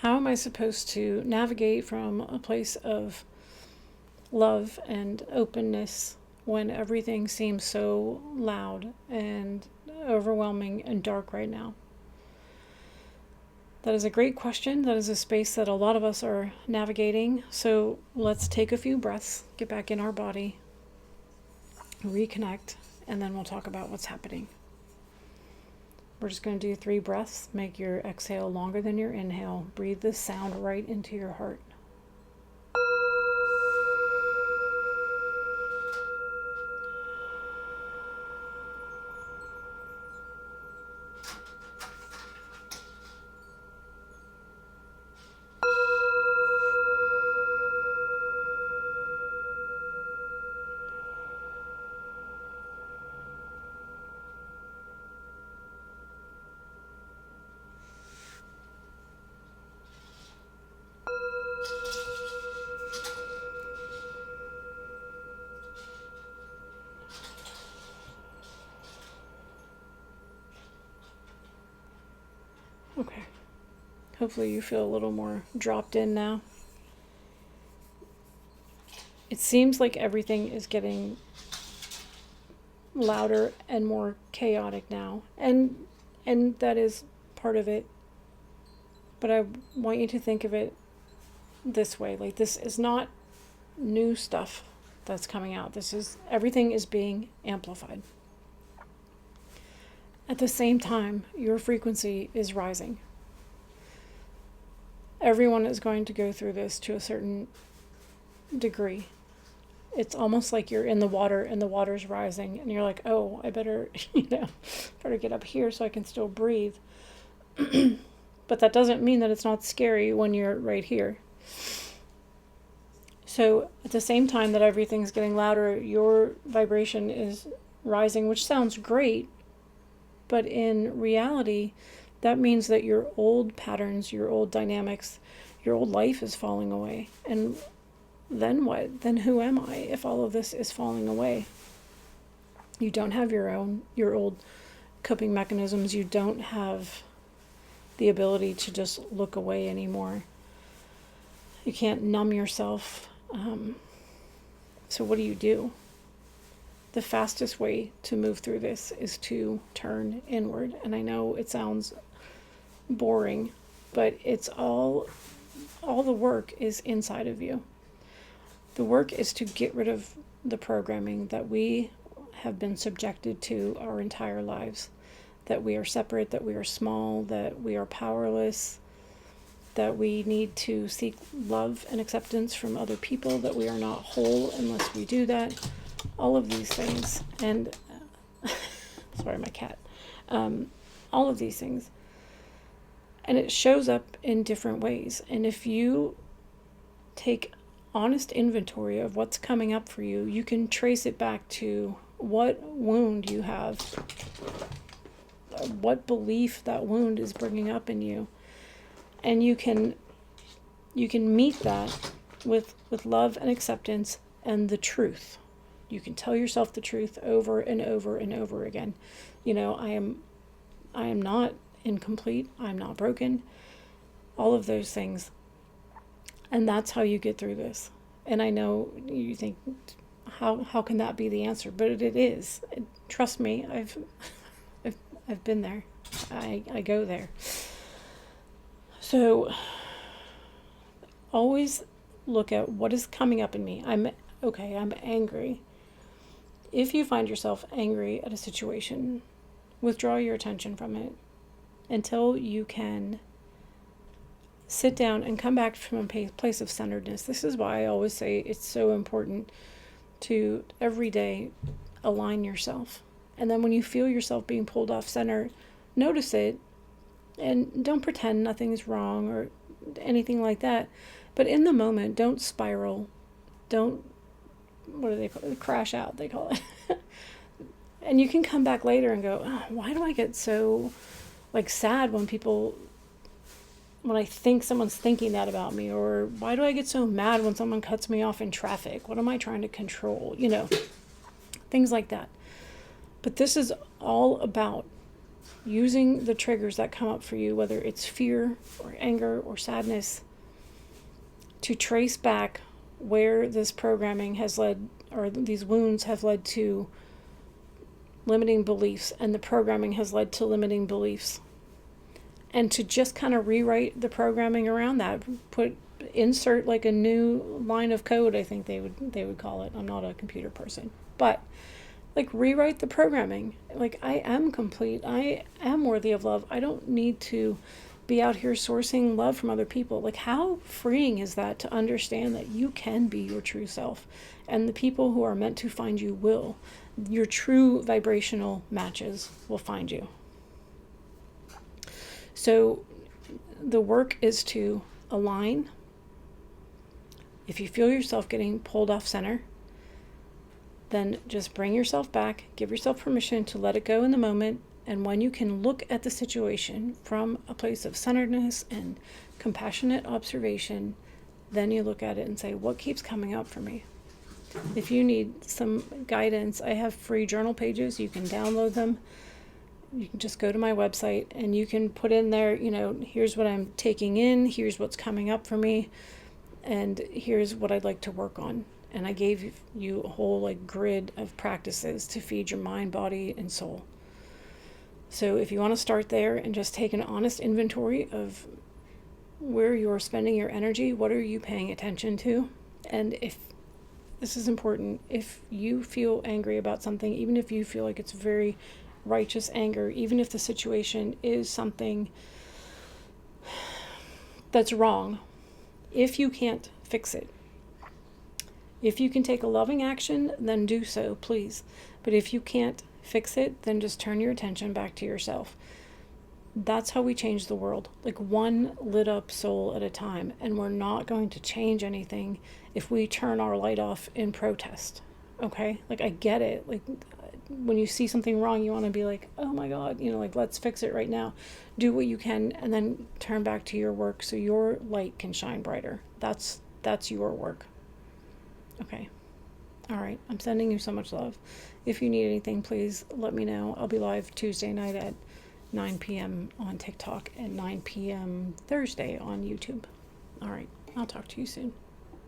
How am I supposed to navigate from a place of love and openness when everything seems so loud and overwhelming and dark right now? That is a great question. That is a space that a lot of us are navigating. So let's take a few breaths, get back in our body, reconnect, and then we'll talk about what's happening. We're just going to do 3 breaths. Make your exhale longer than your inhale. Breathe this sound right into your heart. Okay. Hopefully you feel a little more dropped in now. It seems like everything is getting louder and more chaotic now. And that is part of it. But I want you to think of it this way. Like, this is not new stuff that's coming out. Everything is being amplified. At the same time, your frequency is rising. Everyone is going to go through this to a certain degree. It's almost like you're in the water and the water's rising and you're like, oh, I better, better get up here so I can still breathe. But that doesn't mean that it's not scary when you're right here. So at the same time that everything's getting louder, your vibration is rising, which sounds great. But in reality, that means that your old patterns, your old dynamics, your old life is falling away. And then what? Then who am I if all of this is falling away? You don't have your old coping mechanisms. You don't have the ability to just look away anymore. You can't numb yourself. So what do? The fastest way to move through this is to turn inward. And I know it sounds boring, but it's all the work is inside of you. The work is to get rid of the programming that we have been subjected to our entire lives. That we are separate, that we are small, that we are powerless, that we need to seek love and acceptance from other people, that we are not whole unless we do that. All of these things, and sorry, my cat. All of these things. And it shows up in different ways. And if you take honest inventory of what's coming up for you, you can trace it back to what wound you have, what belief that wound is bringing up in you. And you can meet that with love and acceptance and the truth. You can tell yourself the truth over and over and over again. I am not incomplete. I'm not broken. All of those things. And that's how you get through this. And I know you think, how can that be the answer? But it is. Trust me, I've been there. I go there. So always look at what is coming up in me. I'm angry. If you find yourself angry at a situation, withdraw your attention from it until you can sit down and come back from a place of centeredness. This is why I always say it's so important to every day align yourself. And then when you feel yourself being pulled off center, notice it and don't pretend nothing's wrong or anything like that. But in the moment, don't spiral. Don't, what do they call it? Crash out, they call it. And you can come back later and go, oh, why do I get so sad when I think someone's thinking that about me? Or why do I get so mad when someone cuts me off in traffic? What am I trying to control? Things like that. But this is all about using the triggers that come up for you, whether it's fear or anger or sadness, to trace back where this programming has led, or these wounds have led to limiting beliefs, and the programming has led to limiting beliefs. And to just kind of rewrite the programming around that, insert like a new line of code, I think they would call it. I'm not a computer person, but like rewrite the programming. Like, I am complete. I am worthy of love. I don't need to be out here sourcing love from other people. Like, how freeing is that to understand that you can be your true self, and the people who are meant to find you will. Your true vibrational matches will find you. So the work is to align. If you feel yourself getting pulled off center, then just bring yourself back, give yourself permission to let it go in the moment. And when you can look at the situation from a place of centeredness and compassionate observation, then you look at it and say, what keeps coming up for me? If you need some guidance, I have free journal pages. You can download them. You can just go to my website and you can put in there, here's what I'm taking in, here's what's coming up for me, and here's what I'd like to work on. And I gave you a whole grid of practices to feed your mind, body, and soul. So if you want to start there and just take an honest inventory of where you're spending your energy, what are you paying attention to? And if this is important, if you feel angry about something, even if you feel like it's very righteous anger, even if the situation is something that's wrong, if you can't fix it, if you can take a loving action, then do so, please. But if you can't fix it, then just turn your attention back to yourself. That's how we change the world, one lit up soul at a time. And we're not going to change anything if we turn our light off in protest. Okay? I get it. When you see something wrong, you want to be like, oh my God, let's fix it right now. Do what you can and then turn back to your work so your light can shine brighter. That's your work. Okay. All right. I'm sending you so much love. If you need anything, please let me know. I'll be live Tuesday night at 9 p.m. on TikTok and 9 p.m. Thursday on YouTube. All right. I'll talk to you soon.